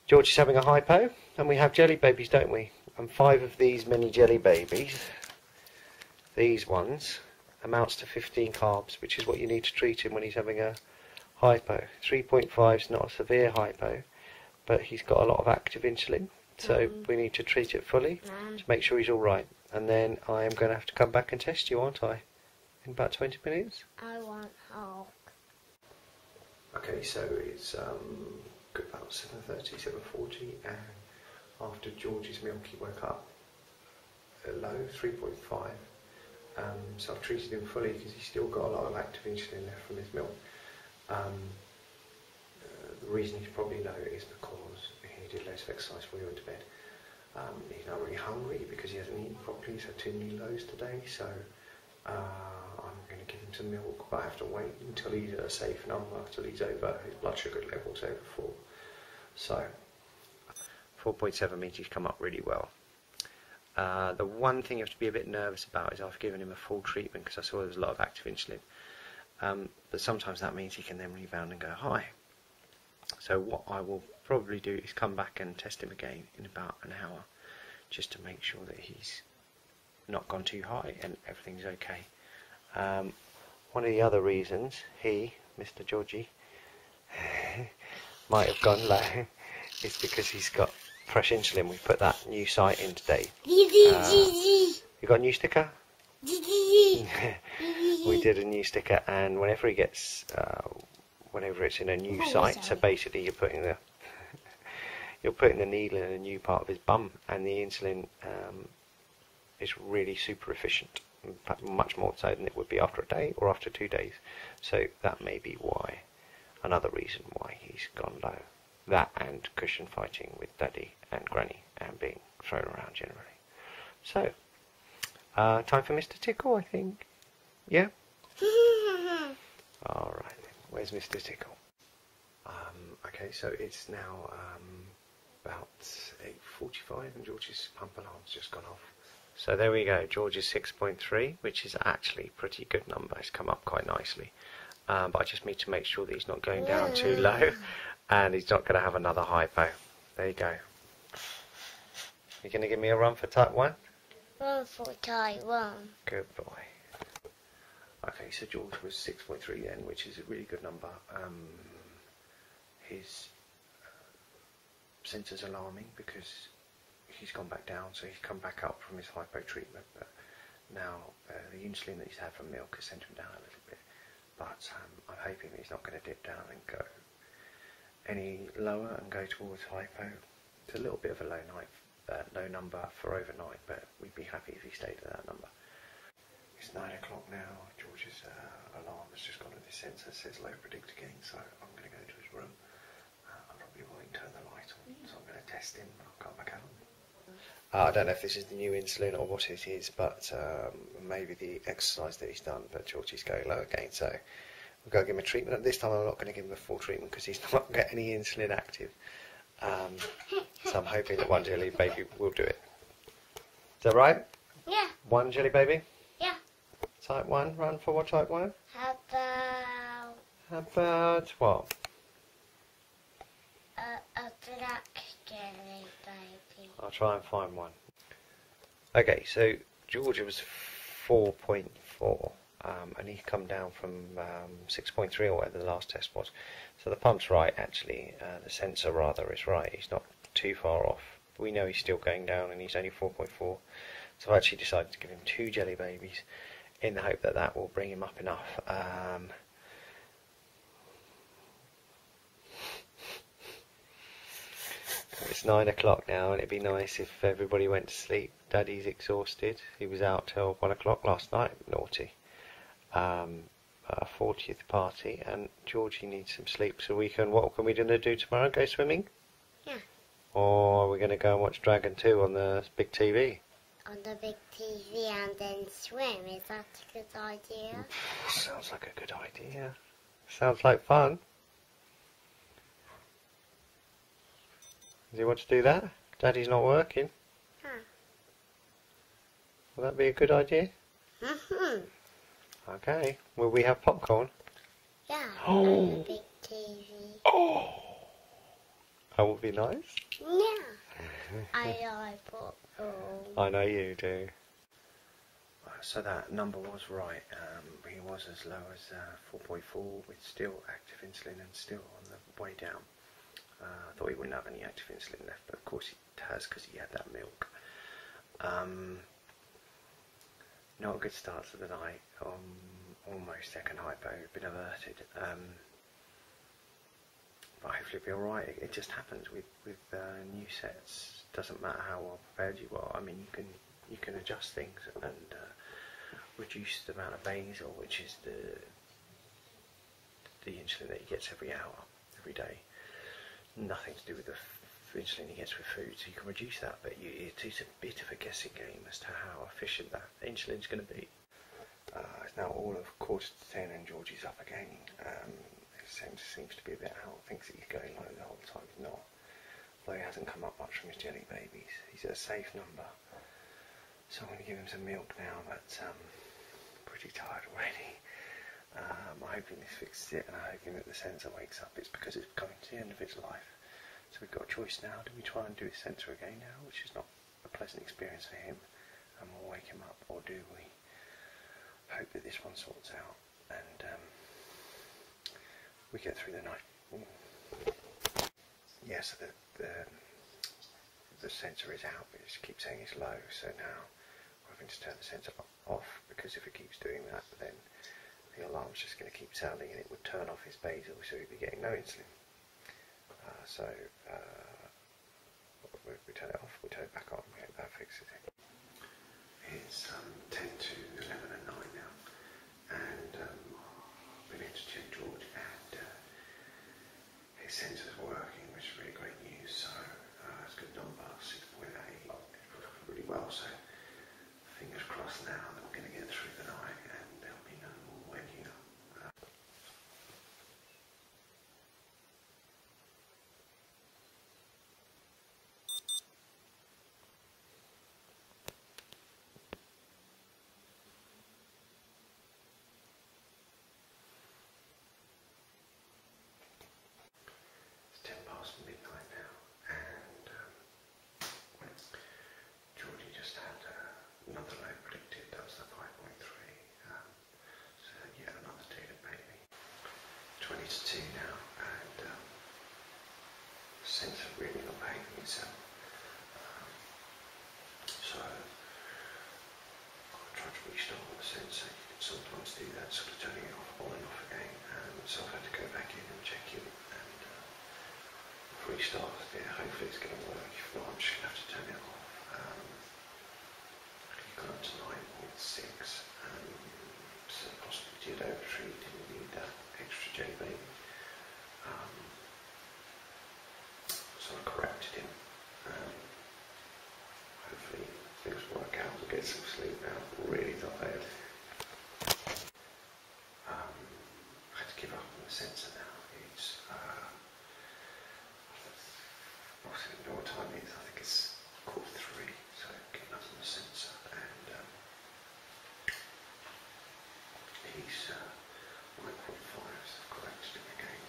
George is having a hypo, and we have jelly babies, don't we? And 5 of these mini jelly babies, these ones, amounts to 15 carbs, which is what you need to treat him when he's having a hypo. 3.5 is not a severe hypo, but he's got a lot of active insulin, so we need to treat it fully to make sure he's alright. And then I am going to have to come back and test you, aren't I? In about 20 minutes? I want Hulk. Okay, so it's about 7:30, 7:40, and after George's milk he woke up at low, 3.5. So I've treated him fully because he's still got a lot of active insulin left from his milk. The reason he's probably low is because he did loads of exercise before he went to bed. He's not really hungry because he hasn't eaten properly. He's had 2 new lows today, so I'm going to give him some milk, but I have to wait until he's at a safe number, until he's over, his blood sugar level's over 4. So 4.7 means he's come up really well. The one thing you have to be a bit nervous about is I've given him a full treatment because I saw there was a lot of active insulin. But sometimes that means he can then rebound and go high. So what I will probably do is come back and test him again in about an hour, just to make sure that he's not gone too high and everything's okay. One of the other reasons he, Mr. Georgie, might have gone low is because he's got fresh insulin. We put that new site in today. You got a new sticker? We did a new sticker, and whenever he gets, whenever it's in a new site, so basically you're putting the needle in a new part of his bum, and the insulin is really super efficient, in fact, much more so than it would be after a day or after 2 days. So that may be why, another reason why he's gone low. That and cushion fighting with Daddy and Granny and being thrown around generally. So, time for Mr. Tickle, I think. Yeah? Alright then, where's Mr. Tickle? Okay, so it's now about 8:45 and George's pump alarm's just gone off. So there we go, George's 6.3, which is actually a pretty good number. It's come up quite nicely. But I just need to make sure that he's not going down too low and he's not going to have another hypo. There you go. You're going to give me a run for type 1? Run for type 1. Good boy. Okay, so George was 6.3 then, which is a really good number. His sensor's alarming because he's gone back down, so he's come back up from his hypo treatment, but now the insulin that he's had from milk has sent him down a little bit. But I'm hoping that he's not going to dip down and go any lower and go towards hypo. It's a little bit of a low number for overnight, but we'd be happy if he stayed at that number. It's 9 o'clock now. George's alarm has just gone to this sensor, says low predict again, so I'm going to go to his room. I probably won't turn the light on, so I'm going to test him and I'll come back out. I don't know if this is the new insulin or what it is, but maybe the exercise that he's done, but Georgie's going low again, so we've got to give him a treatment. And this time I'm not going to give him a full treatment because he's not got any insulin active. So I'm hoping that one jelly baby will do it. Is that right? Yeah. One jelly baby? Yeah. Type 1, run for what type 1? How about... How about what? a black jelly baby. I'll try and find one. Okay, so Georgia was 4.4 and he's come down from 6.3 or whatever the last test was. So the pump's right actually, the sensor rather is right, he's not too far off. We know he's still going down and he's only 4.4. So I actually decided to give him 2 jelly babies in the hope that that will bring him up enough. It's 9 o'clock now and it'd be nice if everybody went to sleep. Daddy's exhausted. He was out till 1 o'clock last night, naughty. A 40th party, and Georgie needs some sleep so we can, what can we do tomorrow? Go swimming? Yeah. Or are we going to go and watch Dragon 2 on the big TV? On the big TV and then swim, is that a good idea? Sounds like a good idea. Sounds like fun. Do you want to do that? Daddy's not working. Huh. Will that be a good idea? Mm-hmm. Okay. Will we have popcorn? Yeah, Oh. on the big TV. Oh. That would be nice. Yeah. I put I know you do. So that number was right. He was as low as 4.4 with still active insulin and still on the way down. I thought he wouldn't have any active insulin left, but of course he has because he had that milk. Not a good start to the night. Almost second hypo, been averted. But hopefully it'll be alright. It just happens with new sets. Doesn't matter how well prepared you are. I mean, you can adjust things and reduce the amount of basal, which is the insulin that he gets every hour, every day. Nothing to do with the insulin he gets with food, so you can reduce that, but it is a bit of a guessing game as to how efficient that insulin's going to be. It's now all of 9:45 and Georgie's up again. Seems to be a bit out, thinks that he's going low the whole time. He's not, though he hasn't come up much from his jelly babies. He's at a safe number, so I'm going to give him some milk now, but pretty tired already. I'm hoping this fixes it, and I'm hoping that the sensor wakes up. It's because it's coming to the end of its life, so we've got a choice now. Do we try and do his sensor again now, which is not a pleasant experience for him, and we'll wake him up, or do we hope that this one sorts out and we get through the night? Yeah, so the sensor is out, but it just keeps saying it's low, so now we're having to turn the sensor off, because if it keeps doing that, then the alarm's just going to keep sounding and it would turn off his basal, so he'd be getting no insulin. We turn it off, we turn it back on, we hope that fixes it. It's 10 to 11 at night now, and I've been in to check George, and his sensor's working, which is really great news. So it's a good number, 6.8. It's put up really well, so fingers crossed now that we're going to get through the night and there'll be no more waking up. It's 10 past midnight now, and Georgie just had another low predicted. That was the 5.3. So yet another daily baby. 20 to 2 now, and sensor really not behaving itself. So I'll try to restart the sensor. You can sometimes do that, sort of turning it off, on and off again. So I've had to go back in and check it and restart it. Hopefully it's going to work. If not, I'm just going to have to turn it off. You've gone up to 9.6. So possibly did overtreat, didn't need that extra jelly baby. So I corrected him. Hopefully things work out. We'll get some sleep now. Really tired. I had to give up on the sensor now. It's I don't know what time it is. I think it's 3:15. So giving up on the sensor, and he's 9.5. So I've corrected him again.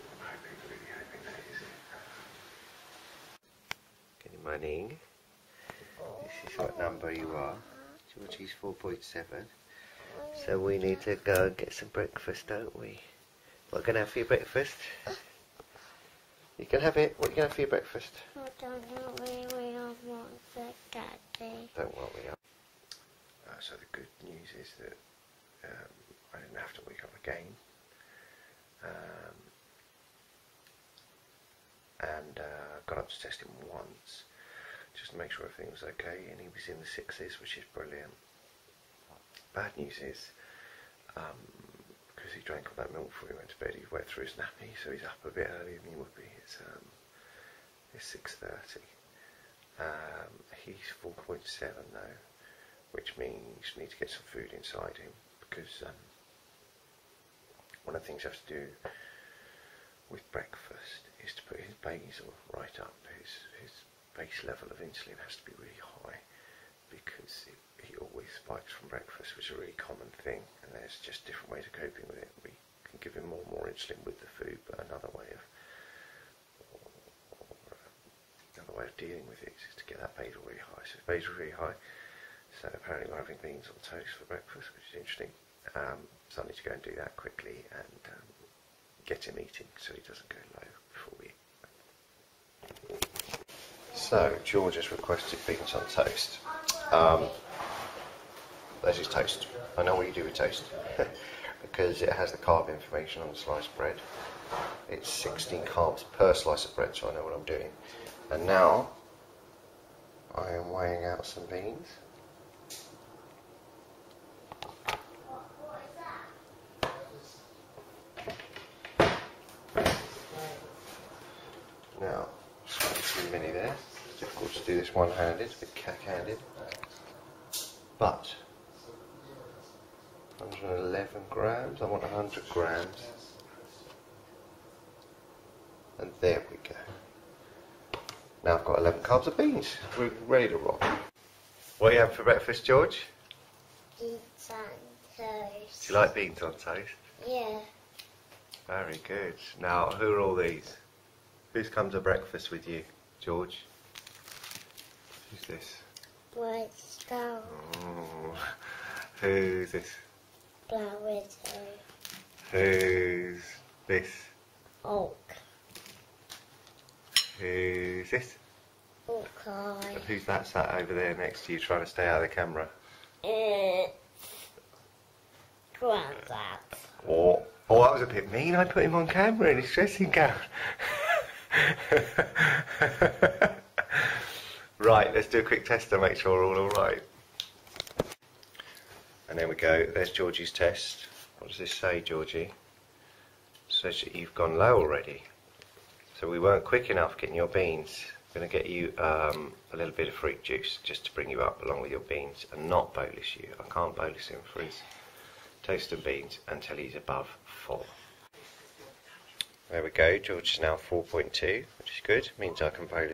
I'm really hoping that is it. Good morning. This is what number you are. Georgie's 4.7. So we need to go and get some breakfast, don't we? What are you going to have for your breakfast? You can have it. What are you going to have for your breakfast? I don't really want the Daddy. Don't worry. So the good news is that I didn't have to wake up again. And got up to test him once, just to make sure everything was okay, and he was in the 6s, which is brilliant. Bad news is, because he drank all that milk before he went to bed, he wet through his nappy, so he's up a bit earlier than he would be. It's 6:30. He's 4.7 though, which means we need to get some food inside him, because one of the things you have to do with breakfast is to put his basal right up. His base level of insulin has to be really high, because he always spikes from breakfast, which is a really common thing, and there's just different ways of coping with it. We can give him more and more insulin with the food, but another way of dealing with it is to get that basal really high. So basal really high. So apparently we're having beans on toast for breakfast, which is interesting. So I need to go and do that quickly and get him eating so he doesn't go low before we eat. So George has requested beans on toast. There's his toast. I know what you do with toast because it has the carb information on the sliced bread. It's 16 carbs per slice of bread, so I know what I'm doing. And now I am weighing out some beans. Now, too many there. It's difficult to do this one-handed, it's a bit cack-handed. But 111 grams, I want 100 grams. And there we go. Now I've got 11 carbs of beans. We're ready to rock. What are you having for breakfast, George? Beans on toast. Do you like beans on toast? Yeah. Very good. Now, who are all these? Who's come to breakfast with you, George? Who's this? White Star. Oh. Who's this? Black Widow. Who's this? Oak. Who's this? Hawkeye. And who's that sat over there next to you trying to stay out of the camera? Grandad. Oh, that was a bit mean. I put him on camera in his dressing gown. Right, let's do a quick test to make sure we're all alright. And there we go. There's Georgie's test. What does this say, Georgie? It says that you've gone low already. So we weren't quick enough getting your beans. I'm going to get you a little bit of fruit juice just to bring you up along with your beans and not bolus you. I can't bolus him for his toast and beans until he's above 4. There we go. George is now 4.2, which is good. Means I can bolus